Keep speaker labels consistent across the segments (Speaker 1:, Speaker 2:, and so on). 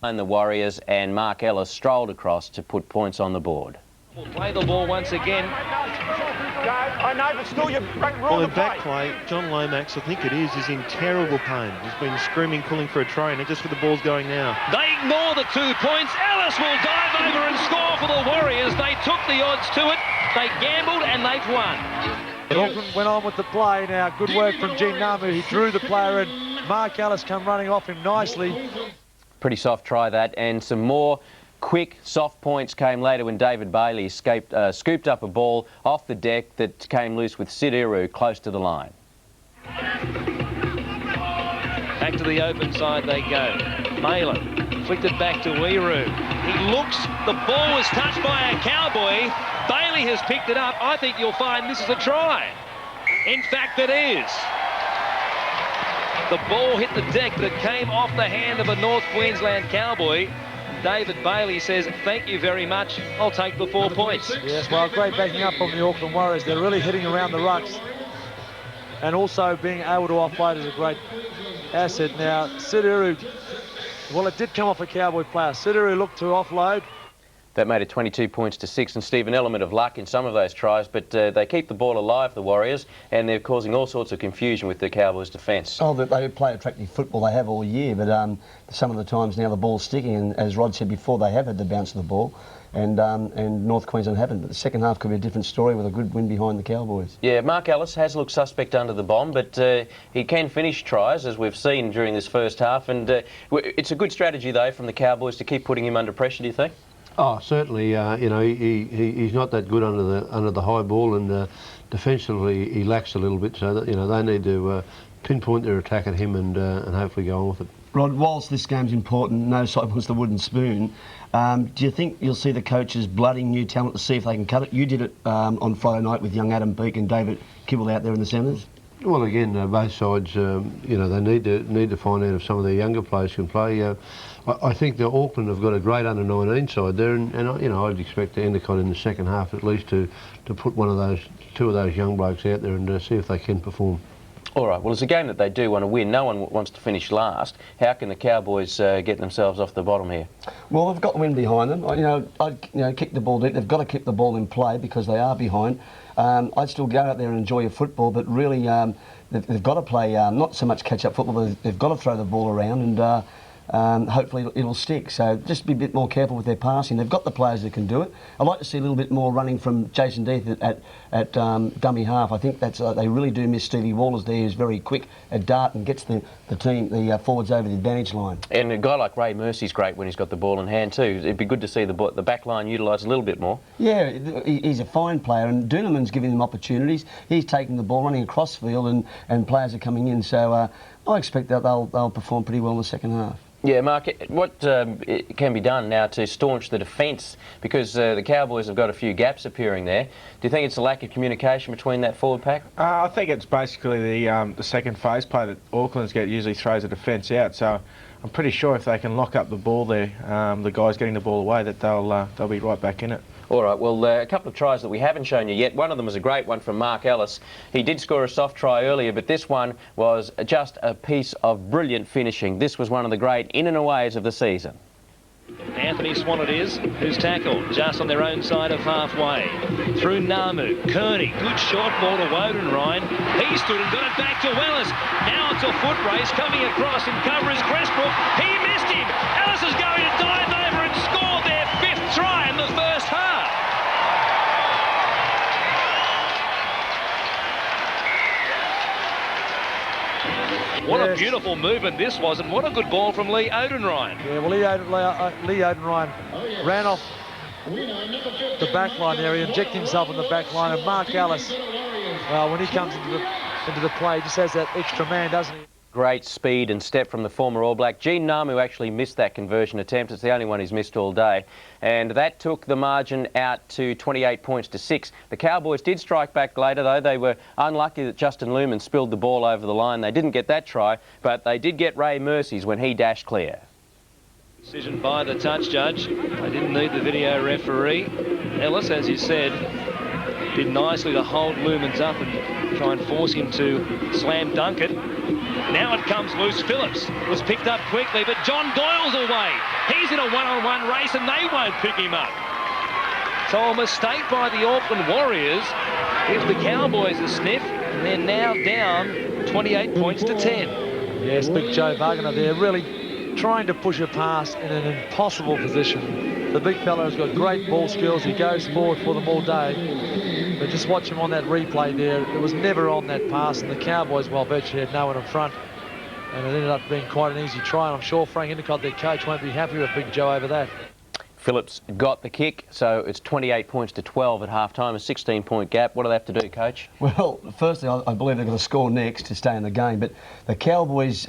Speaker 1: And the Warriors and Mark Ellis strolled across to put points on the board.
Speaker 2: We'll play the ball once again.
Speaker 3: I know, but still you're wrong.
Speaker 4: Well, in back play, John Lomax, I think it is in terrible pain. He's been screaming, pulling for a try, and just for the ball's going now.
Speaker 2: They ignore the 2 points. Ellis will dive over and score for the Warriors. They took the odds to it. They gambled and they've won.
Speaker 5: Auckland went on with the play now. Good work from Gene Namu. He drew the player and Mark Ellis come running off him nicely.
Speaker 1: Pretty soft try that, and some more quick, soft points came later when David Bailey scooped up a ball off the deck that came loose with Sid Eru close to the line.
Speaker 2: Back to the open side they go. Malin flicked it back to Eru. He looks, the ball was touched by a Cowboy. Bailey has picked it up. I think you'll find this is a try. In fact, it is. The ball hit the deck, but it came off the hand of a North Queensland Cowboy. David Bailey says, thank you very much, I'll take the 4 points.
Speaker 5: Yes, well, great backing up from the Auckland Warriors. They're really hitting around the rucks. And also being able to offload is a great asset. Now, Sid Eru, well, it did come off a Cowboy player. Sid Eru looked to offload.
Speaker 1: That made it 22 points to 6, and Steve, an element of luck in some of those tries, but they keep the ball alive, the Warriors, and they're causing all sorts of confusion with the Cowboys' defence.
Speaker 6: Oh, they play attractive football, they have all year, but some of the times now the ball's sticking, and as Rod said before, they have had the bounce of the ball, and North Queensland haven't. But the second half could be a different story with a good win behind the Cowboys.
Speaker 1: Yeah, Mark Ellis has looked suspect under the bomb, but he can finish tries, as we've seen during this first half, and it's a good strategy, though, from the Cowboys to keep putting him under pressure, do you think?
Speaker 7: Oh, certainly. You know, he's not that good under the high ball, and defensively he lacks a little bit. So that, you know, they need to pinpoint their attack at him and hopefully go on with it.
Speaker 6: Rod, whilst this game's important, no side wants the wooden spoon. Do you think you'll see the coaches blooding new talent to see if they can cut it? You did it on Friday night with young Adam Peake and David Kibble out there in the centres.
Speaker 7: Well, again, both sides, you know, they need to find out if some of their younger players can play. I think the Auckland have got a great under-19 side there, and you know, I'd expect the Endicott in the second half at least to put two of those young blokes out there and see if they can perform.
Speaker 1: All right, well, it's a game that they do want to win. No one wants to finish last. How can the Cowboys get themselves off the bottom here? Well,
Speaker 6: they've got the win behind them. I'd kick the ball deep. They've got to keep the ball in play because they are behind. I'd still go out there and enjoy your football, but really they've got to play not so much catch-up football, but they've got to throw the ball around, and hopefully it'll stick. So just be a bit more careful with their passing. They've got the players that can do it. I'd like to see a little bit more running from Jason Death at dummy half. I think that's they really do miss Stevie Waller's there, who's very quick at dart and gets the forwards over the advantage line.
Speaker 1: And a guy like Ray Mercy's great when he's got the ball in hand too. It'd be good to see the back line utilised a little bit more. Yeah,
Speaker 6: he's a fine player, and Duneman's giving him opportunities. He's taking the ball, running across field, and players are coming in. So I expect that they'll perform pretty well in the second half.
Speaker 1: Yeah, Mark, what can be done now to staunch the defence? Because the Cowboys have got a few gaps appearing there. Do you think it's a lack of communication between that forward pack?
Speaker 3: I think it's basically the second phase play that Auckland's usually throws the defence out. So I'm pretty sure if they can lock up the ball there, the guys getting the ball away, that they'll be right back in it.
Speaker 1: All right, well, a couple of tries that we haven't shown you yet. One of them was a great one from Mark Ellis. He did score a soft try earlier, but this one was just a piece of brilliant finishing. This was one of the great in and aways of the season.
Speaker 2: Anthony Swan it is, who's tackled just on their own side of halfway. Through Namu, Kearney, good short ball to Wodenrine. He stood and got it back to Wellis. Now it's a foot race coming across and cover is Crestbrook. He missed him. Ellis is going to dive over and score their 5th try in the first half. What a beautiful movement this was, and what a good ball from Lee Oudenryn.
Speaker 5: Yeah, well, Lee Oudenryn ran off the back line there. He injected himself in the back line, and Mark Ellis, when he comes into the play, just has that extra man, doesn't he?
Speaker 1: Great speed and step from the former All Black. Gene Namu actually missed that conversion attempt. It's the only one he's missed all day. And that took the margin out to 28 points to 6. The Cowboys did strike back later, though. They were unlucky that Justin Lumen spilled the ball over the line. They didn't get that try, but they did get Ray Mercy's when he dashed clear.
Speaker 2: Decision by the touch judge. They didn't need the video referee. Ellis, as you said, Did nicely to hold Lumens up and try and force him to slam dunk it. Now it comes loose. Phillips was picked up quickly, but John Doyle's away. He's in a one-on-one race and they won't pick him up. So a mistake by the Auckland Warriors gives the Cowboys a sniff, and they're now down 28 points to 10.
Speaker 5: Yes, big Joe Wagner there, really trying to push a pass in an impossible position. The big fella's got great ball skills. He goes forward for them all day. But just watch him on that replay there. It was never on that pass, and the Cowboys, well, virtually had no one in front. And it ended up being quite an easy try. And I'm sure Frank Endicott, their coach, won't be happy with Big Joe over that.
Speaker 1: Phillips got the kick, so it's 28 points to 12 at half-time, a 16-point gap. What do they have to do, Coach?
Speaker 6: Well, firstly, I believe they're going to score next to stay in the game. But the Cowboys,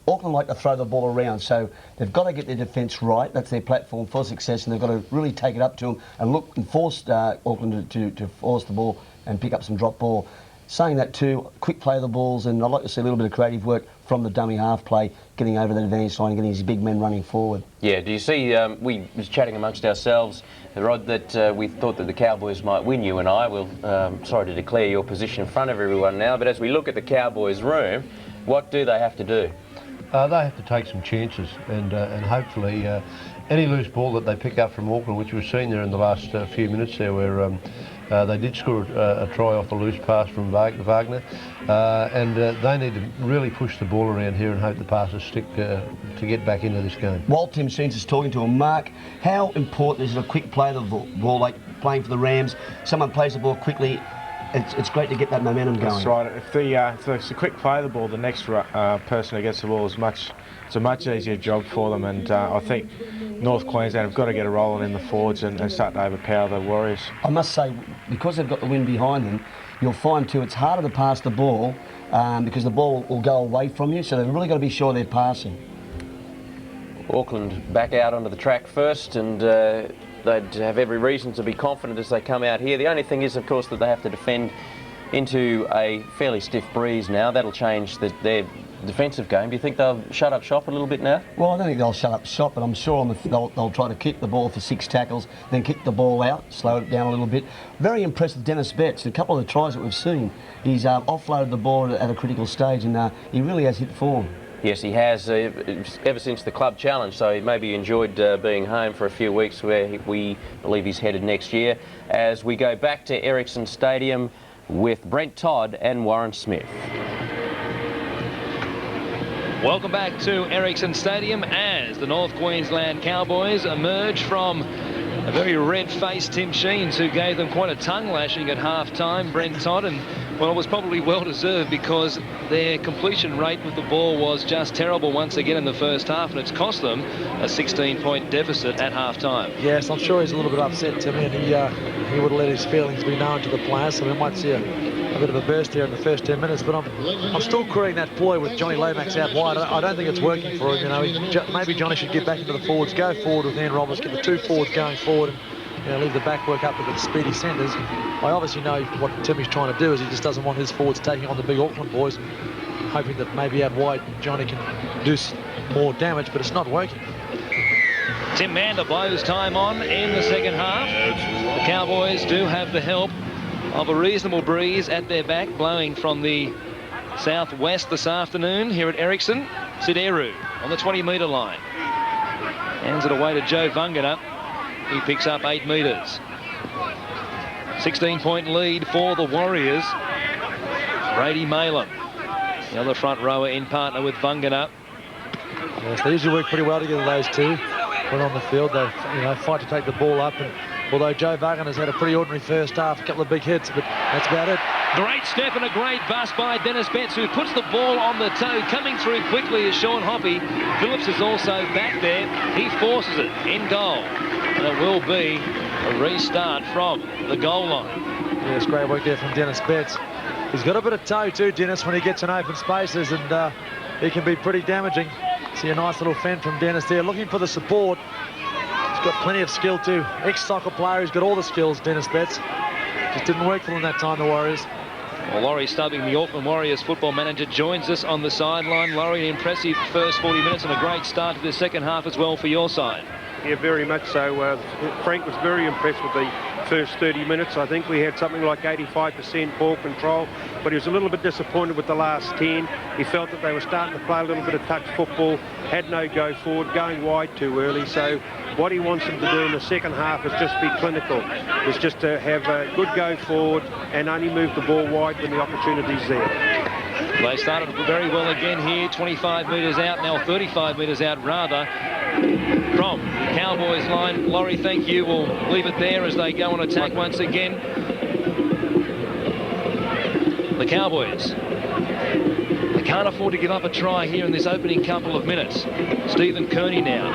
Speaker 6: Auckland like to throw the ball around, so they've got to get their defence right. That's their platform for success, and they've got to really take it up to them and look and force Auckland to force the ball and pick up some drop ball. Saying that too, quick play of the balls, and I'd like to see a little bit of creative work from the dummy half play, getting over the advantage line and getting his big men running forward.
Speaker 1: Yeah, do you see, we was chatting amongst ourselves, Rod, that we thought that the Cowboys might win, you and I. Well, sorry to declare your position in front of everyone now, but as we look at the Cowboys' room, what do they have to do?
Speaker 7: They have to take some chances and hopefully any loose ball that they pick up from Auckland, which we've seen there in the last few minutes there, where they did score a try off a loose pass from Wagner, and they need to really push the ball around here and hope the passes stick to get back into this game.
Speaker 6: While Tim Sheens is talking to him, Mark, how important is a quick play of the ball, like playing for the Rams? Someone plays the ball quickly. It's great to get that momentum going.
Speaker 3: That's right. If it's a quick play of the ball, the next person who gets the ball it's a much easier job for them. And I think North Queensland have got to get a rolling in the forwards and start to overpower the Warriors.
Speaker 6: I must say, because they've got the wind behind them, you'll find too it's harder to pass the ball because the ball will go away from you. So they've really got to be sure they're passing.
Speaker 1: Auckland back out onto the track first, and they'd have every reason to be confident as they come out here. The only thing is, of course, that they have to defend into a fairly stiff breeze now. That'll change their defensive game. Do you think they'll shut up shop a little bit now?
Speaker 6: Well, I don't think they'll shut up shop, but I'm sure they'll try to kick the ball for 6 tackles, then kick the ball out, slow it down a little bit. Very impressed with Dennis Betts. A couple of the tries that we've seen, he's offloaded the ball at a critical stage, and he really has hit form.
Speaker 1: Yes, he has, ever since the club challenge, so he maybe enjoyed being home for a few weeks, where we believe he's headed next year, as we go back to Ericsson Stadium with Brent Todd and Warren Smith.
Speaker 2: Welcome back to Ericsson Stadium as the North Queensland Cowboys emerge from a very red-faced Tim Sheens, who gave them quite a tongue-lashing at half-time, Brent Todd, and well, it was probably well-deserved because their completion rate with the ball was just terrible once again in the first half, and it's cost them a 16-point deficit at half-time.
Speaker 5: Yes, I'm sure he's a little bit upset, Timmy, and he would have let his feelings be known to the players, so we might see a bit of a burst here in the first 10 minutes, but I'm still querying that ploy with Johnny Lomax out wide. I don't think it's working for him. You know, maybe Johnny should get back into the forwards, go forward with Ian Roberts, get the 2 forwards going forward, and leave the back work up to the speedy centres. I obviously know what Timmy's trying to do is he just doesn't want his forwards taking on the big Auckland boys, hoping that maybe out wide Johnny can do more damage, but it's not working.
Speaker 2: Tim Mander blows time on in the second half. The Cowboys do have the help of a reasonable breeze at their back, blowing from the southwest this afternoon here at Ericsson. Sideru on the 20-metre line. Hands it away to Joe Vungana. He picks up 8 metres. 16-point lead for the Warriors. Brady Malin, the other front rower in partner with Vungana.
Speaker 5: Yes, they usually work pretty well together, those two. When on the field, they fight to take the ball up. And although Joe Wagner's had a pretty ordinary first half, a couple of big hits, but that's about it.
Speaker 2: Great step and a great bust by Dennis Betts, who puts the ball on the toe. Coming through quickly is Sean Hoppy. Phillips is also back there. He forces it in goal. And it will be a restart from the goal line.
Speaker 5: Yes, great work there from Dennis Betts. He's got a bit of toe too, Dennis, when he gets in open spaces, and he can be pretty damaging. See a nice little fend from Dennis there, looking for the support. He's got plenty of skill too. Ex-soccer player, he's got all the skills, Dennis Betts. Just didn't work for them that time, the Warriors.
Speaker 2: Well, Laurie Stubbing, the Auckland Warriors football manager, joins us on the sideline. Laurie, an impressive first 40 minutes and a great start to the second half as well for your side.
Speaker 8: Yeah, very much so. Frank was very impressed with the first 30 minutes. I think we had something like 85% ball control, but he was a little bit disappointed with the last 10. He felt that they were starting to play a little bit of touch football, had no go forward, going wide too early. So what he wants them to do in the second half is just be clinical, is just to have a good go forward and only move the ball wide when the opportunity's there.
Speaker 2: They started very well again here, 25 metres out, now 35 metres out rather, from the Cowboys line. Laurie, thank you. We'll leave it there as they go on attack once again. The Cowboys, they can't afford to give up a try here in this opening couple of minutes. Stephen Kearney now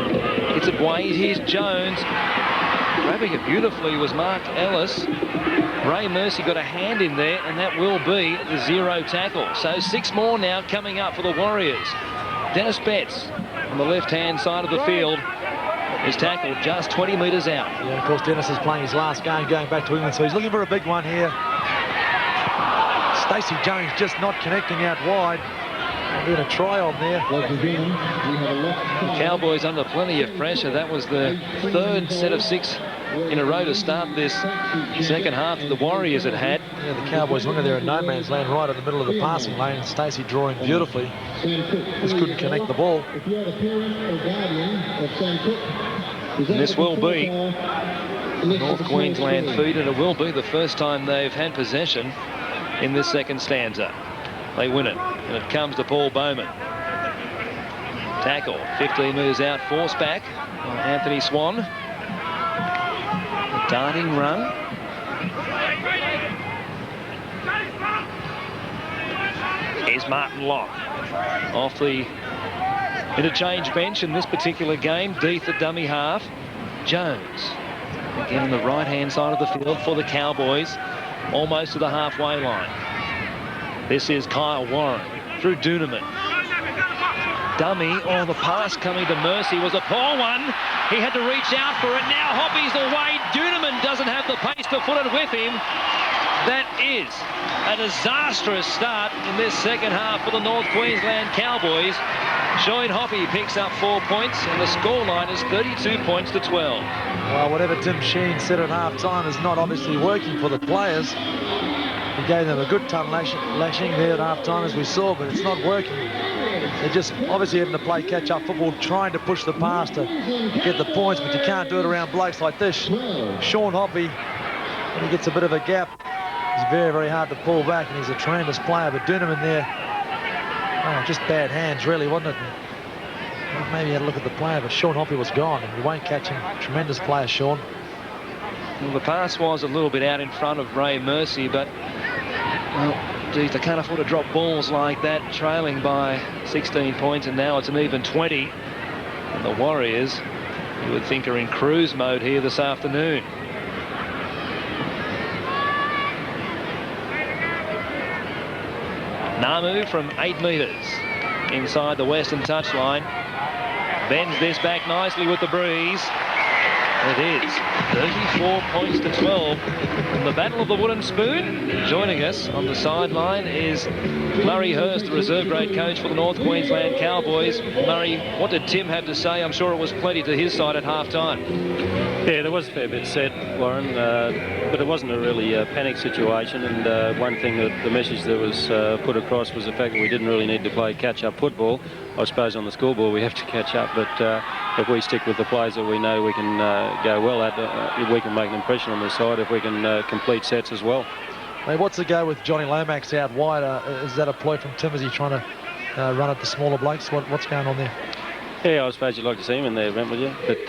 Speaker 2: gets it wide. Here's Jones. Grabbing it beautifully was Mark Ellis. Ray Mercy got a hand in there, and that will be the 0 tackle. So 6 more now coming up for the Warriors. Dennis Betts on the left-hand side of the field is tackled just 20 metres out.
Speaker 5: Yeah, of course, Dennis is playing his last game going back to England, so he's looking for a big one here. Stacey Jones just not connecting out wide. Doing a try on there.
Speaker 2: The Cowboys under plenty of pressure. That was the 3rd set of 6 in a row to start this second half that the Warriors had had.
Speaker 5: Yeah, the Cowboys winger there in no man's land right in the middle of the passing lane. Stacey drawing beautifully. Just couldn't connect the ball.
Speaker 2: And this will be a North Queensland feed, and it will be the first time they've had possession in this second stanza. They win it, and it comes to Paul Bowman. Tackle, 15 metres out, force back by Anthony Swan. A darting run. Here's Martin Locke off the interchange bench in this particular game. Deeth, the dummy half. Jones, again on the right-hand side of the field for the Cowboys, almost to the halfway line. This is Kyle Warren through Duneman. Dummy, the pass coming to Mercy was a poor one. He had to reach out for it. Now Hoppy's away. Duneman doesn't have the pace to put it with him. That is a disastrous start in this second half for the North Queensland Cowboys. Shane Hoppy picks up 4 points, and the scoreline is 32 points to 12.
Speaker 5: Well, whatever Tim Sheen said at half-time is not obviously working for the players. He gave them a good ton lashing there at half-time, as we saw, but it's not working. They're just obviously having to play catch-up football, trying to push the pass to get the points, but you can't do it around blokes like this. Sean Hoppy, when he gets a bit of a gap, it's very, very hard to pull back, and he's a tremendous player. But Duneman there, just bad hands, really, wasn't it? Maybe he had a look at the player, but Sean Hoppy was gone, and you won't catch him. Tremendous player, Sean.
Speaker 2: Well, the pass was a little bit out in front of Ray Mercy, but, well, geez, they can't afford to drop balls like that, trailing by 16 points, and now it's an even 20. And the Warriors, you would think, are in cruise mode here this afternoon. Namu from 8 metres inside the western touchline. Bends this back nicely with the breeze. It is 34 points to 12 in the Battle of the Wooden Spoon. Joining us on the sideline is Murray Hurst, the reserve grade coach for the North Queensland Cowboys. Murray, what did Tim have to say? I'm sure it was plenty to his side at half-time.
Speaker 9: Yeah, there was a fair bit said, Warren, but it wasn't a really panic situation. And one thing that the message that was put across was the fact that we didn't really need to play catch-up football. I suppose on the scoreboard we have to catch up, but if we stick with the plays that we know we can go well at, we can make an impression on the side if we can complete sets as well.
Speaker 5: Hey, what's the go with Johnny Lomax out wide? Is that a ploy from Tim? Is he trying to run at the smaller blokes? What's going on there?
Speaker 9: Yeah, I suppose you'd like to see him in there, wouldn't you? But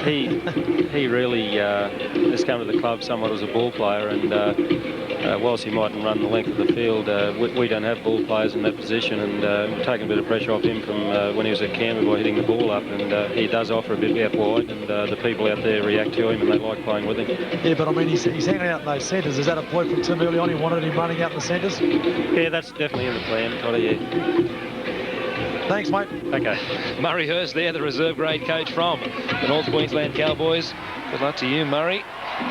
Speaker 9: he really has come to the club somewhat as a ball player, and whilst he mightn't run the length of the field, we don't have ball players in that position, and taking a bit of pressure off him from when he was at Canberra by hitting the ball up, and he does offer a bit out wide, and the people out there react to him and they like playing with him.
Speaker 5: Yeah, but I mean, he's hanging out in those centres. Is that a ploy from Tim early on? He wanted him running out in the centres?
Speaker 9: Yeah, that's definitely in the plan, Toddy, yeah.
Speaker 5: Thanks, mate.
Speaker 2: Okay. Murray Hurst there, the reserve grade coach from the North Queensland Cowboys. Good luck to you, Murray,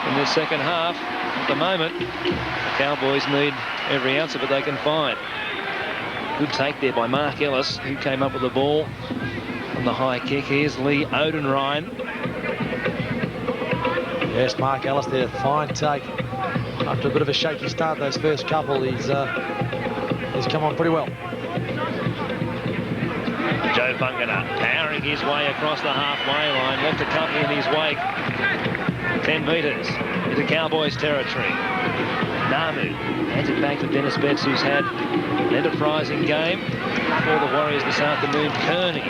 Speaker 2: in this second half. At the moment, the Cowboys need every ounce of it they can find. Good take there by Mark Ellis, who came up with the ball on the high kick. Here's Lee Odenrine.
Speaker 5: Yes, Mark Ellis there, fine take. After a bit of a shaky start, those first couple, he's come on pretty well.
Speaker 2: Joe Bungana powering his way across the halfway line, left a couple in his wake. 10 metres into Cowboys territory. Namu hands it back to Dennis Betts, who's had an enterprising game for the Warriors this afternoon. Kearney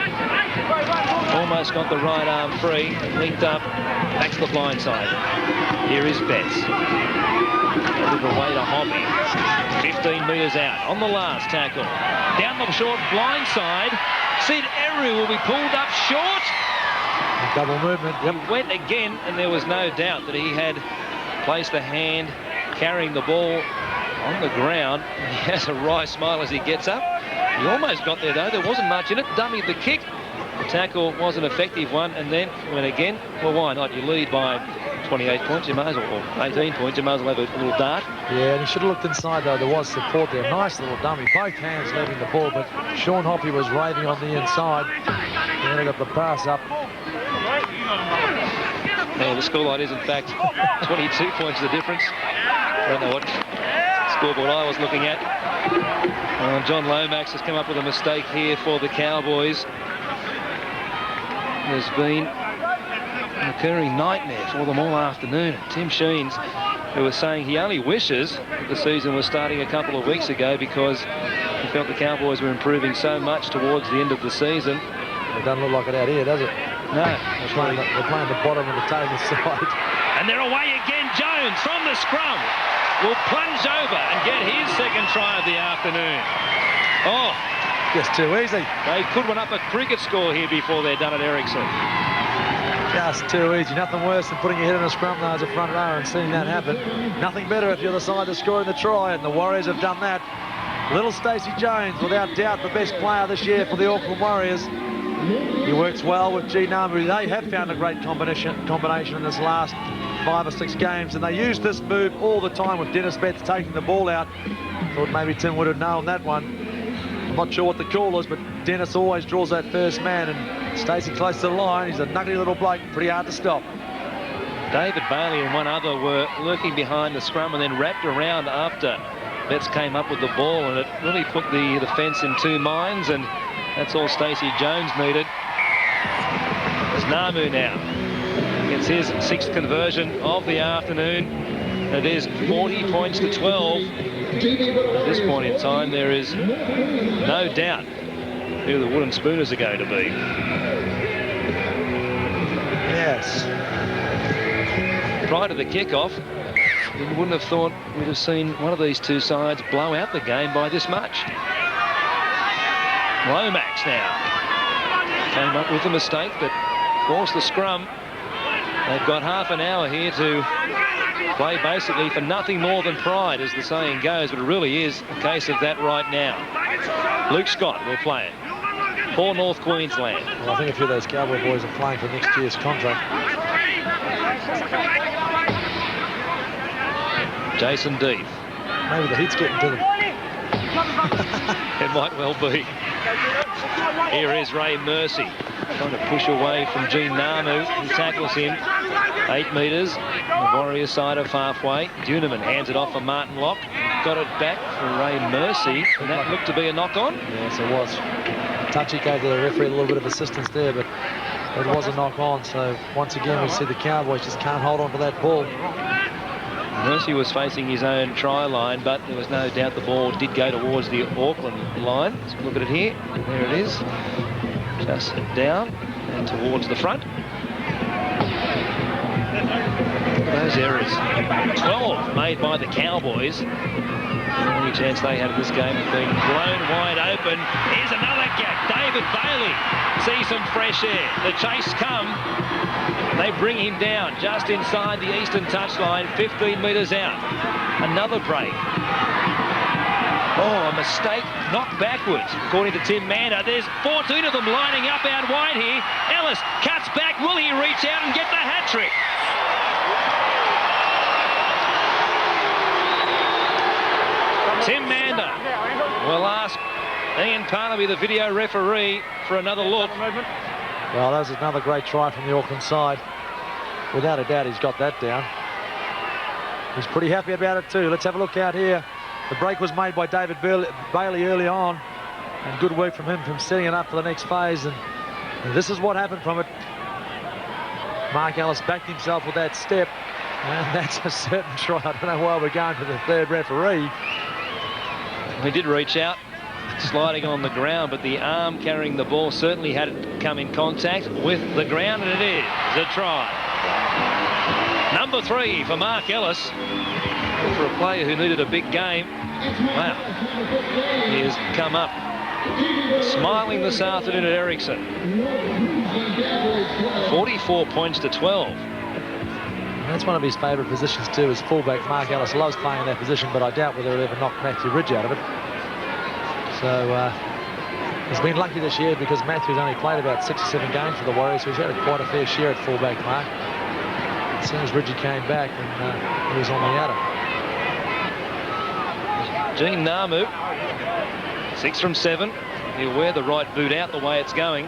Speaker 2: almost got the right arm free, linked up, back to the blind side. Here is Betts. A little way to Hobby. 15 metres out on the last tackle. Down the short blind side. Sid Eru will be pulled up short.
Speaker 5: Double movement. Yep.
Speaker 2: He went again, and there was no doubt that he had placed a hand carrying the ball on the ground. He has a wry smile as he gets up. He almost got there, though. There wasn't much in it. Dummied the kick. The tackle was an effective one, and then went again. Well, why not? You lead by 28 points, you might as well, or 18 points, you might as well have a little dart.
Speaker 5: Yeah, and he should have looked inside, though. There was support there. Nice little dummy. Both hands leaving the ball, but Sean Hoppy was raving on the inside. And then he got the pass up.
Speaker 2: Yeah, the scoreline is, in fact, 22 points the difference. I don't know what scoreboard I was looking at. John Lomax has come up with a mistake here for the Cowboys. There's been an occurring nightmare for them all afternoon. Tim Sheens, who was saying he only wishes that the season was starting a couple of weeks ago because he felt the Cowboys were improving so much towards the end of the season.
Speaker 5: It doesn't look like it out here, does it?
Speaker 2: No.
Speaker 5: They're playing the bottom of the table side.
Speaker 2: And they're away again. Jones from the scrum will plunge over and get his second try of the afternoon. Oh,
Speaker 5: just too easy.
Speaker 2: They could run up a cricket score here before they're done at Ericsson.
Speaker 5: Just too easy. Nothing worse than putting your head in a scrum though as a front rower and seeing that happen. Nothing better if you're the side that's scoring the try, and the Warriors have done that. Little Stacey Jones, without doubt the best player this year for the Auckland Warriors. He works well with G Namu. They have found a great combination in this last 5 or 6 games, and they use this move all the time with Dennis Betts taking the ball out. Thought maybe Tim would have known that one. I'm not sure what the call is, but Dennis always draws that first man, and Stacey close to the line. He's a nuggety little bloke, pretty hard to stop.
Speaker 2: David Bailey and one other were lurking behind the scrum and then wrapped around after Betts came up with the ball, and it really put the defence in 2 minds, and that's all Stacey Jones needed. It's Namu now. It's his 6th conversion of the afternoon. It is 40 points to 12. At this point in time, there is no doubt who the Wooden Spooners are going to be.
Speaker 5: Yes.
Speaker 2: Prior to the kickoff, you wouldn't have thought we'd have seen one of these two sides blow out the game by this much. Lomax now came up with a mistake that forced the scrum. They've got half an hour here to play basically for nothing more than pride, as the saying goes, but it really is a case of that right now. Luke Scott will play it for North Queensland.
Speaker 5: Well, I think a few of those Cowboy boys are playing for next year's contract.
Speaker 2: Jason Deeth.
Speaker 5: Maybe the heat's getting to them.
Speaker 2: It might well be. Here is Ray Mercy trying to push away from Gene Namu. He tackles him 8 metres on the Warriors side of halfway. Duneman hands it off for Martin Locke. Got it back for Ray Mercy, and that looked to be a knock-on.
Speaker 5: Yes, it was. Touchy gave the referee a little bit of assistance there, but it was a knock-on. So once again, we see the Cowboys just can't hold on to that ball.
Speaker 2: Mercy was facing his own try line, but there was no doubt the ball did go towards the Auckland line. Let's look at it here. There it is. Just down and towards the front. Look at those errors. 12 made by the Cowboys. The only chance they had in this game of being blown wide open. Here's another gap. David Bailey sees some fresh air. The chase come. They bring him down just inside the eastern touchline, 15 metres out. Another break. Oh, a mistake, knocked backwards, according to Tim Mander. There's 14 of them lining up out wide here. Ellis cuts back. Will he reach out and get the hat-trick? Tim Mander will ask Ian Parnaby, the video referee, for another look.
Speaker 5: Well, that was another great try from the Auckland side. Without a doubt, he's got that down. He's pretty happy about it too. Let's have a look out here. The break was made by David Bailey early on, and good work from him from setting it up for the next phase. And this is what happened from it. Mark Ellis backed himself with that step, and that's a certain try. I don't know why we're going to the third referee.
Speaker 2: He did reach out, sliding on the ground, but the arm carrying the ball certainly hadn't come in contact with the ground, and it is a try. Number 3 for Mark Ellis. For a player who needed a big game, wow, he has come up smiling this afternoon at Ericsson. 44 points to 12.
Speaker 5: That's one of his favourite positions too, as fullback. Mark Ellis loves playing in that position, but I doubt whether he'll ever knock Matthew Ridge out of it. So he's been lucky this year because Matthew's only played about 6 or 7 games for the Warriors, so he's had quite a fair share at fullback, Mark. As soon as Ridgie came back, and he was on the outer.
Speaker 2: Gene Namu, 6 from 7. He'll wear the right boot out the way it's going.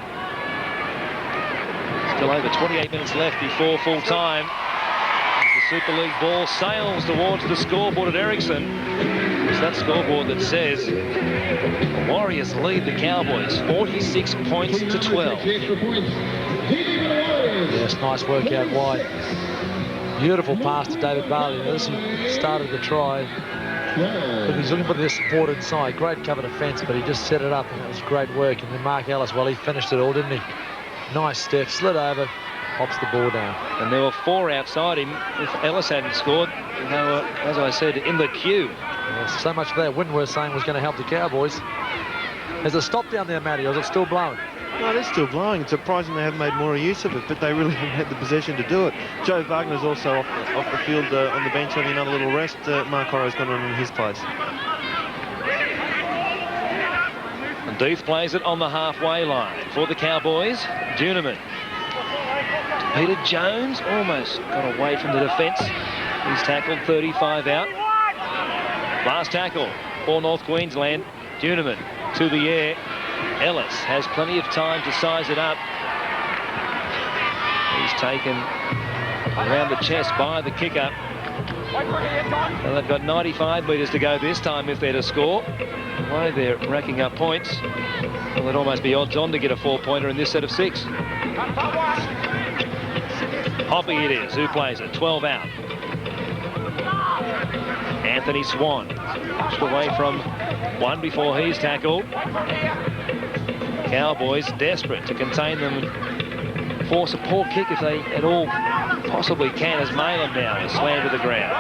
Speaker 2: Still over 28 minutes left before full time. The Super League ball sails towards the scoreboard at Ericsson. It's that scoreboard that says the Warriors lead the Cowboys 46 points to 12.
Speaker 5: Yes, nice work out wide. Beautiful pass to David Bailey. As he started the try, look, he's looking for the support inside. Great cover defence, but he just set it up, and it was great work. And then Mark Ellis, well, he finished it all, didn't he? Nice step, slid over, pops the ball down.
Speaker 2: And there were 4 outside him. If Ellis hadn't scored, they were, as I said, in the queue.
Speaker 5: Yes, so much for that wind we're saying was going to help the Cowboys. Has it stopped down there, Matty, or is it still blowing?
Speaker 4: No, they're still blowing. It's surprising they haven't made more use of it, but they really haven't had the possession to do it. Joe Wagner's also off the field on the bench having another little rest. Mark Horrow's gone on in his place.
Speaker 2: And Deeth plays it on the halfway line for the Cowboys. Duneman. Peter Jones almost got away from the defence. He's tackled 35 out. Last tackle for North Queensland. Duneman to the air. Ellis has plenty of time to size it up. He's taken around the chest by the kicker. And they've got 95 metres to go this time if they're to score. The way they're racking up points, well, it'd almost be odds on to get a 4-pointer in this set of 6. Hoppy it is, who plays it, 12 out. Anthony Swan pushed away from one before he's tackled. Cowboys desperate to contain them and force a poor kick if they at all possibly can, as Malin now is slammed to the ground.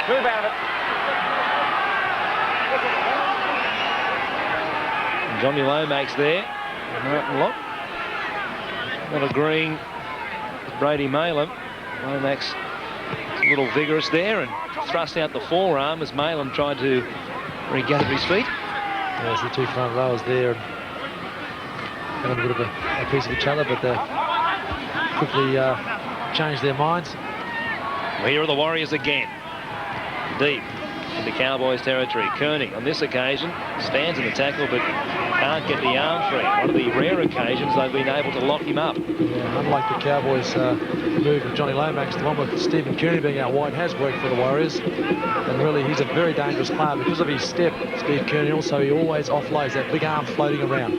Speaker 10: Move out of it.
Speaker 2: Johnny Lomax there. Martin Locke not agreeing with Brady Malin. Lomax a little vigorous there and thrust out the forearm as Malin tried to regather his feet.
Speaker 5: There's the 2 front rowers there. Got a bit of a piece of each other, but they quickly changed their minds.
Speaker 2: Well, here are the Warriors again. Deep into Cowboys territory. Kearney on this occasion stands in the tackle but can't get the arm free. One of the rare occasions they've been able to lock him up.
Speaker 5: Yeah, unlike the Cowboys move of Johnny Lomax, the one with Stephen Kearney being out wide has worked for the Warriors. And really, he's a very dangerous player because of his step, Steve Kearney. Also, he always offloads that big arm floating around.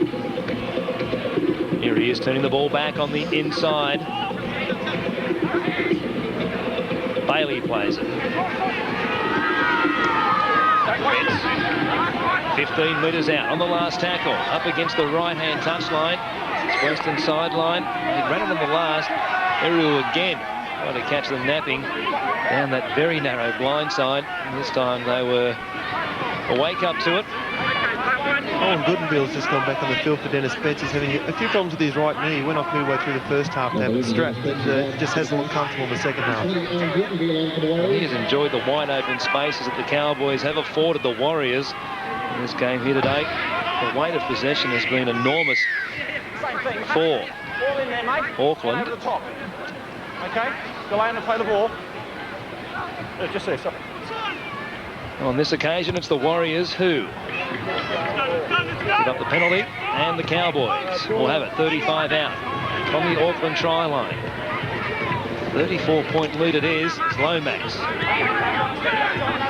Speaker 2: Here he is turning the ball back on the inside. Bailey plays it. 15 metres out on the last tackle, up against the right-hand touchline. It's western sideline. He ran it on the last. Eru again trying to catch them napping down that very narrow blind side. And this time they were awake up to it.
Speaker 4: Owen Goodenville's just gone back on the field for Dennis Betts. He's having a few problems with his right knee. He went off midway through the first half to have it strapped, but just hasn't looked comfortable in the second half.
Speaker 2: He has enjoyed the wide open spaces that the Cowboys have afforded the Warriors in this game here today. The weight of possession has been enormous for Auckland.
Speaker 10: Okay, go away and play the ball. Just there, stop.
Speaker 2: On this occasion, it's the Warriors who Give up the penalty, and the Cowboys will have it 35 out from the Auckland try line. 34-point lead it is. It's Lomax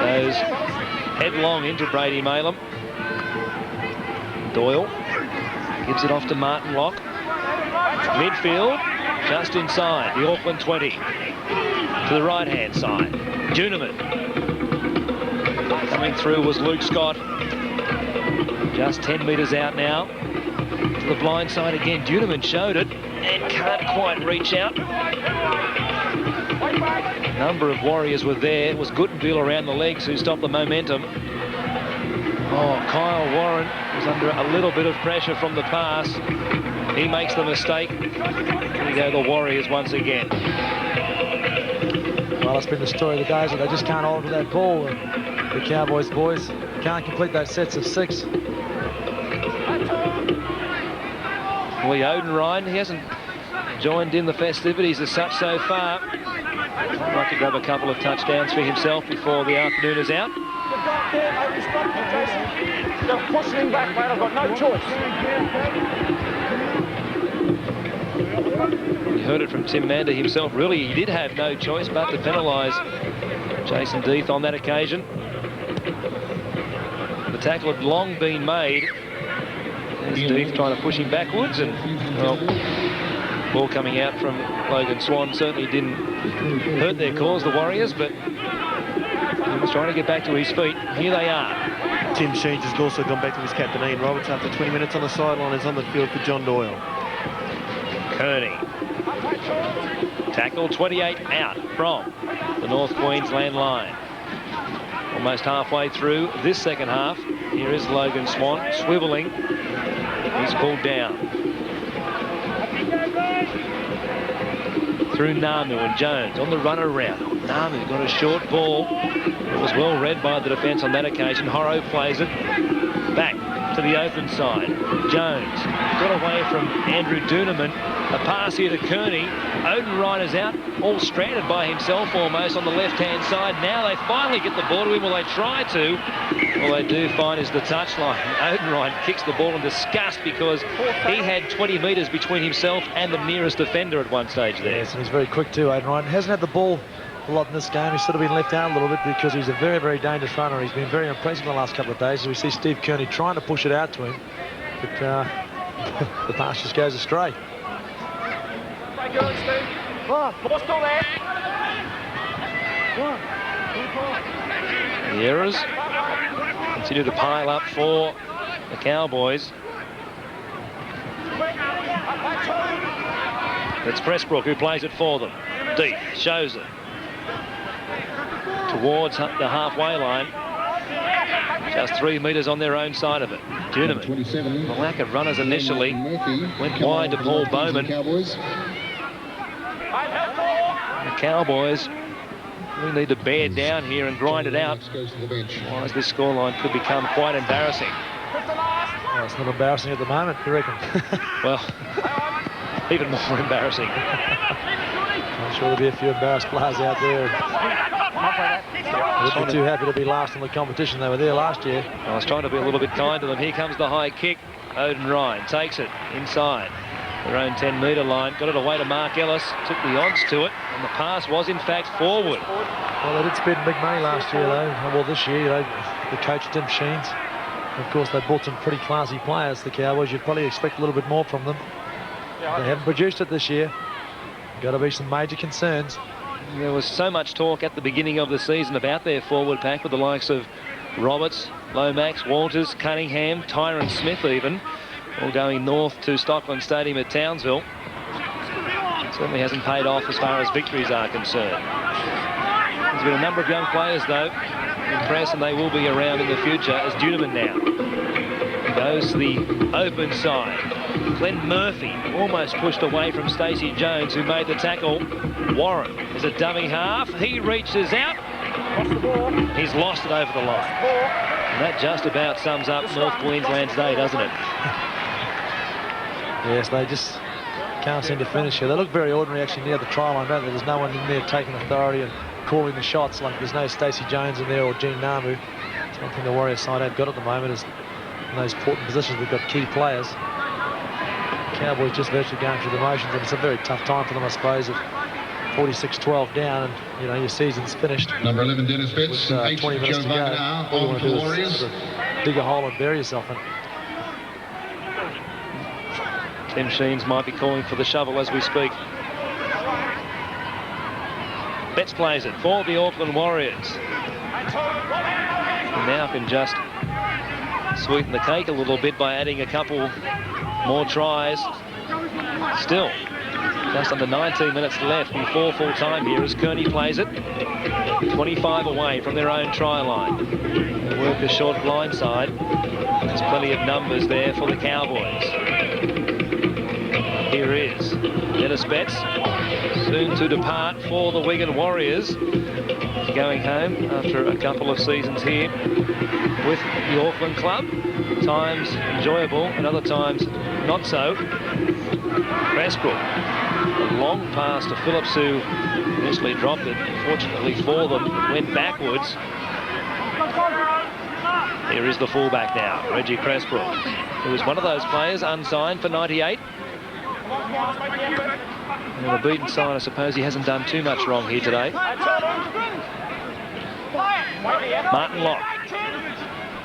Speaker 2: goes headlong into Brady Malem. Doyle gives it off to Martin Locke. Midfield, just inside the Auckland 20. To the right-hand side, Duneman. Coming through was Luke Scott. Just 10 metres out now. To the blind side again. Duneman showed it and can't quite reach out. A number of Warriors were there. It was Guttenbiel around the legs who stopped the momentum. Oh, Kyle Warren was under a little bit of pressure from the pass. He makes the mistake. Here we go, the Warriors once again.
Speaker 5: Well, it's been the story of the days that they just can't hold to that ball. And the Cowboys boys can't complete those sets of 6.
Speaker 2: Lee Odenrine, he hasn't joined in the festivities as such so far. He'd like to grab a couple of touchdowns for himself before the afternoon is out.
Speaker 10: They're pushing him back, mate. I've got no choice.
Speaker 2: You heard it from Tim Mander himself. Really, he did have no choice but to penalise Jason Deeth on that occasion. The tackle had long been made. There's Deeth trying to push him backwards, and well, ball coming out from Logan Swan certainly didn't hurt their cause, the Warriors, but he was trying to get back to his feet. Here they are.
Speaker 4: Tim Sheens has also gone back to his captain Ian Roberts after 20 minutes on the sideline. Is on the field for John Doyle.
Speaker 2: Kearney. Tackle 28 out from the North Queensland line. Almost halfway through this second half. Here is Logan Swan swivelling. He's pulled down. Through Namu and Jones on the run around. Namu got a short ball. It was well read by the defence on that occasion. Horrow plays it back to the open side. Jones got away from Andrew Duneman. A pass here to Kearney. Odenrine is out, all stranded by himself almost on the left-hand side. Now they finally get the ball to him. Well, they try to. All they do find is the touchline. Odenrine kicks the ball in disgust because he had 20 metres between himself and the nearest defender at one stage there.
Speaker 5: Yes, and he's very quick too, Odenrine. Hasn't had the ball a lot in this game. He's sort of been left out a little bit because he's a very, very dangerous runner. He's been very impressive in the last couple of days. As we see Steve Kearney trying to push it out to him, but the pass just goes astray.
Speaker 10: Good, Steve. Ball's still there.
Speaker 2: The errors continue to pile up for the Cowboys. It's Pressbrook who plays it for them. Deep shows it towards the halfway line. Just 3 metres on their own side of it. Duneman, the lack of runners initially, went wide to Paul Bowman. The Cowboys really need to bear down here and grind it out. Otherwise, this scoreline could become quite embarrassing.
Speaker 5: Well, it's not embarrassing at the moment, you reckon?
Speaker 2: Well, even more embarrassing.
Speaker 5: I'm sure there'll be a few embarrassed players out there. They'd be too happy to be last in the competition. They were there last year.
Speaker 2: I was trying to be a little bit kind to them. Here comes the high kick. Odenrine takes it inside their own 10-metre line. Got it away to Mark Ellis. Took the odds to it. And the pass was, in fact, forward.
Speaker 5: Well, they did spend big money last year, though. Well, this year, the coach, Tim Sheens. Of course, they bought some pretty classy players, the Cowboys. You'd probably expect a little bit more from them. They haven't produced it this year. Got to be some major concerns.
Speaker 2: There was so much talk at the beginning of the season about their forward pack with the likes of Roberts, Lomax, Walters, Cunningham, Tyron Smith even, all going north to Stockland Stadium at Townsville. It certainly hasn't paid off as far as victories are concerned. There's been a number of young players, though, impressed, and they will be around in the future, as Duneman now goes to the open side. Glenn Murphy almost pushed away from Stacey Jones, who made the tackle. Warren is a dummy half. He reaches out. He's lost it over the line. And that just about sums up North Queensland's day, doesn't it?
Speaker 5: Yes, they just can't seem to finish here. They look very ordinary actually near the try line, don't they? There's no one in there taking authority and calling the shots. Like there's no Stacey Jones in there or Gene Namu. It's one thing the Warriors side have got at the moment is in those important positions. We've got key players. Cowboys just virtually going through the motions, and it's a very tough time for them, I suppose, at 46-12 down, and you know your season's finished.
Speaker 11: Number 11, Dennis Betts,
Speaker 5: with 20 minutes to go. All you want to do is sort of dig a hole and bury yourself in.
Speaker 2: Tim Sheens might be calling for the shovel as we speak. Betts plays it for the Auckland Warriors. And now can just sweeten the cake a little bit by adding a couple more tries. Still, just under 19 minutes left before full time here as Kearney plays it. 25 away from their own try line. They work a short blind side. There's plenty of numbers there for the Cowboys. Here is Dennis Betts, soon to depart for the Wigan Warriors. Going home after a couple of seasons here with the Auckland club. Times enjoyable and other times not so. Westbrook, a long pass to Phillips, who initially dropped it. Fortunately for them, went backwards. Here is the fullback now, Reggie Cressbrook, who was one of those players unsigned for 98. And on a beaten side, I suppose he hasn't done too much wrong here today. Martin Locke.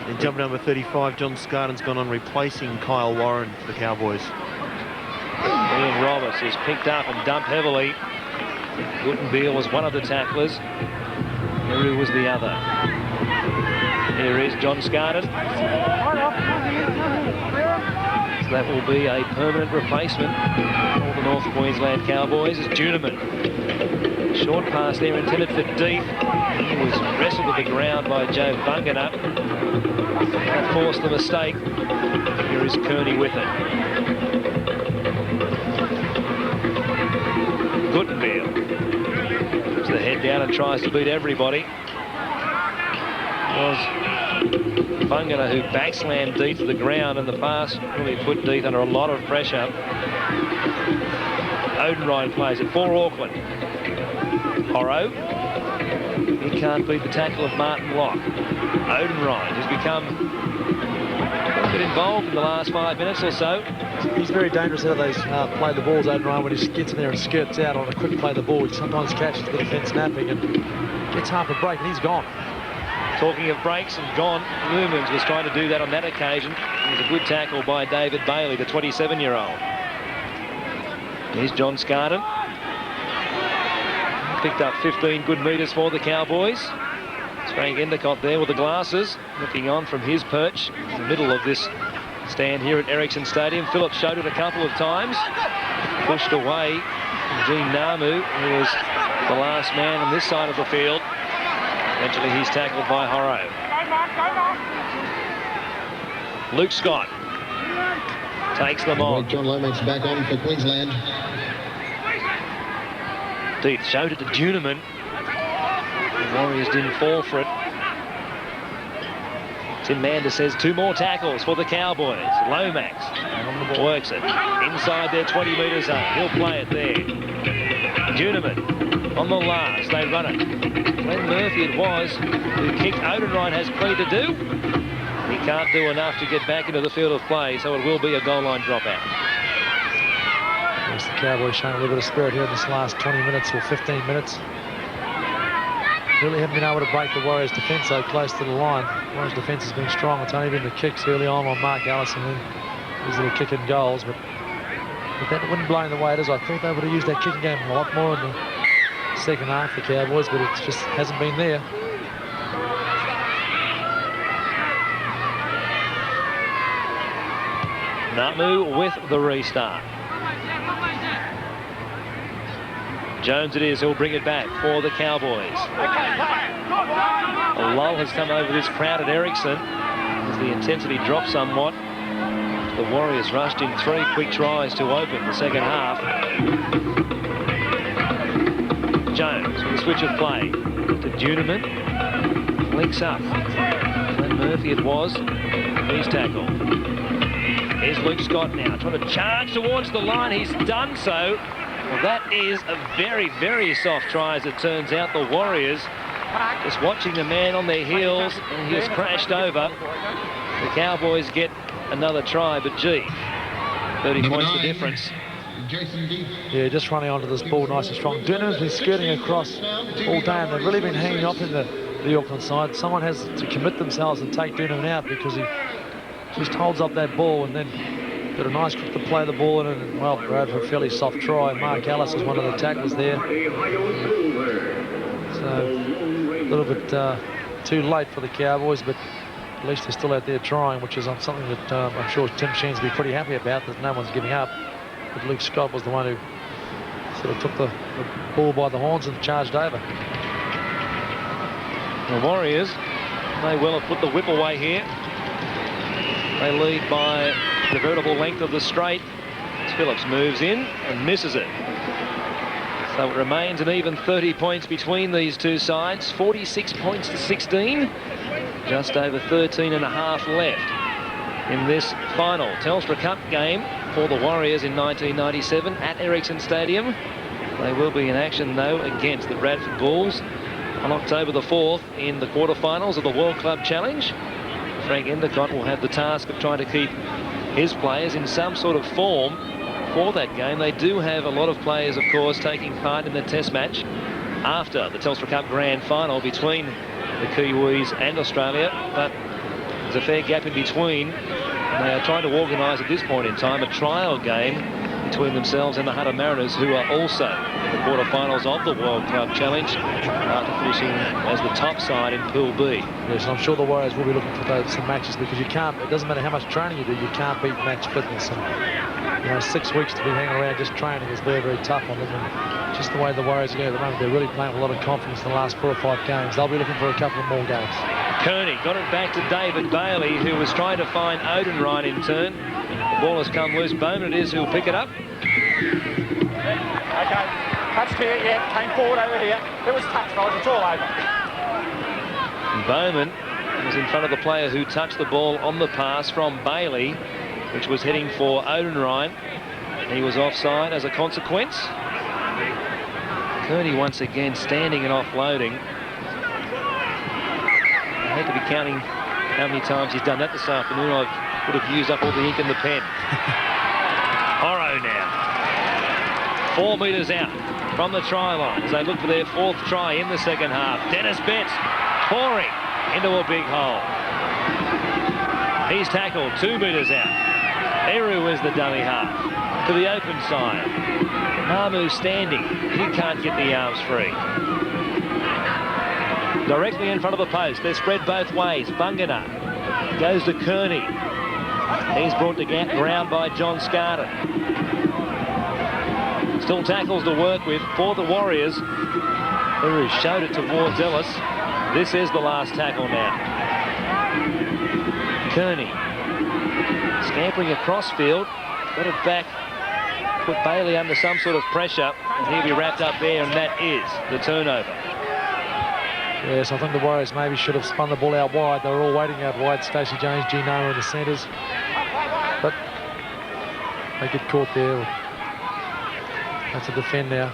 Speaker 4: In jump number 35, John Scarden's gone on replacing Kyle Warren for the Cowboys.
Speaker 2: Ian Roberts is picked up and dumped heavily. Guttenbeil was one of the tacklers. Heru was the other. Here is John Scarden. So that will be a permanent replacement for the North Queensland Cowboys. Is Juneman. Short pass there intended for deep. He was wrestled to the ground by Joe Bunganup. That forced the mistake. Here is Kearney with it. Guttenbeil puts the head down and tries to beat everybody. It was Bunganup who backslammed Deeth to the ground, and the pass really put Deeth under a lot of pressure. Odenrine plays it for Auckland. Horrow. He can't beat the tackle of Martin Locke. Odenrine has become a bit involved in the last 5 minutes or so.
Speaker 5: He's very dangerous out of those play the balls, Odenrine, when he gets in there and skirts out on a quick play the ball. He sometimes catches the defence napping and gets half a break, and he's gone.
Speaker 2: Talking of breaks and gone, Lumens was trying to do that on that occasion. It was a good tackle by David Bailey, the 27-year-old. Here's John Scarden. Picked up 15 good metres for the Cowboys. It's Frank Endicott there with the glasses, looking on from his perch in the middle of this stand here at Ericsson Stadium. Phillips showed it a couple of times. Pushed away from Gene Namu, who was the last man on this side of the field. Eventually he's tackled by Horrow. Luke Scott takes them on.
Speaker 11: John Lomax back on for Queensland.
Speaker 2: Deeth showed it to Juneman. The Warriors didn't fall for it. Tim Mander says 2 more tackles for the Cowboys. Lomax works it inside their 20-metre zone. He'll play it there. Juneman on the last. They run it. Glenn Murphy it was who kicked. Odenrine has plenty to do. He can't do enough to get back into the field of play, so it will be a goal line dropout.
Speaker 5: There's the Cowboys showing a little bit of spirit here in this last 20 minutes or 15 minutes. Really haven't been able to break the Warriors' defence so close to the line. Warriors' defence has been strong. It's only been the kicks early on Mark Allison, who was little kicking goals. But with that wind blowing the way it is, I thought they would have used that kicking game a lot more in the second half, the Cowboys, but it just hasn't been there.
Speaker 2: Namu with the restart. Jones it is, he'll bring it back for the Cowboys. A lull has come over this crowd at Ericsson as the intensity dropped somewhat. The Warriors rushed in 3 quick tries to open the second half. Jones with a switch of play to Juneman. Links up. Glenn Murphy it was. He's tackled. Here's Luke Scott now, trying to charge towards the line. He's done so. Well, that is a very, very soft try, as it turns out. The Warriors just watching the man on their heels, and he has crashed over. The Cowboys get another try, but gee, 30 points the difference.
Speaker 5: Yeah, just running onto this ball nice and strong. Durnham's been skirting across all day, and they've really been hanging off in the Auckland side. Someone has to commit themselves and take Durnham out, because he just holds up that ball and then got a nice grip to play the ball in, and well, Brad for a fairly soft try. Mark Ellis is one of the tacklers there. So a little bit too late for the Cowboys, but at least they're still out there trying, which is something that I'm sure Tim Sheen's be pretty happy about, that no one's giving up. But Luke Scott was the one who sort of took the ball by the horns and charged over.
Speaker 2: The Warriors may well have put the whip away here. They lead by the veritable length of the straight. Phillips moves in and misses it. So it remains an even 30 points between these two sides. 46 points to 16. Just over 13 and a half left in this final Telstra Cup game for the Warriors in 1997 at Ericsson Stadium. They will be in action, though, against the Bradford Bulls on October the 4th in the quarterfinals of the World Club Challenge. Frank Endicott will have the task of trying to keep his players in some sort of form for that game. They do have a lot of players, of course, taking part in the test match after the Telstra Cup Grand Final between the Kiwis and Australia, but there's a fair gap in between. They are trying to organise at this point in time a trial game between themselves and the Hunter Mariners, who are also in the quarterfinals of the World Club Challenge after finishing as the top side in Pool B.
Speaker 5: Yes, I'm sure the Warriors will be looking for some matches, because you can't, it doesn't matter how much training you do, you can't beat match fitness. And, you know, 6 weeks to be hanging around just training is very, very tough on them. And just the way the Warriors are going at the moment, they're really playing with a lot of confidence in the last 4 or 5 games. They'll be looking for a couple of more games.
Speaker 2: Kearney got it back to David Bailey, who was trying to find Odenrine in turn. The ball has come loose. Bowman it is who'll pick it up.
Speaker 10: Okay, touched here, yeah, came forward over here. It was touched, fellas, it's all over.
Speaker 2: Bowman was in front of the player who touched the ball on the pass from Bailey, which was heading for Odenrine. He was offside as a consequence. Kearney once again standing and offloading. I hate to be counting how many times he's done that this afternoon. I would have used up all the ink in the pen. Horrow now. 4 metres out from the try line as they look for their 4th try in the second half. Dennis Betts pouring into a big hole. He's tackled 2 metres out. Eru is the dummy half to the open side. Namu standing. He can't get the arms free. Directly in front of the post. They're spread both ways. Bungana goes to Kearney. He's brought to ground by John Scarden. Still tackles to work with for the Warriors. Eru showed it towards Ellis. This is the last tackle now. Kearney scampering across field. Got it back. Put Bailey under some sort of pressure. And he'll be wrapped up there, and that is the turnover.
Speaker 5: Yes, I think the Warriors maybe should have spun the ball out wide. They were all waiting out wide. Stacey Jones, Gino in the centres. But they get caught there. That's a defend now.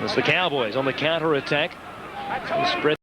Speaker 2: It's the Cowboys on the counter-attack. Spread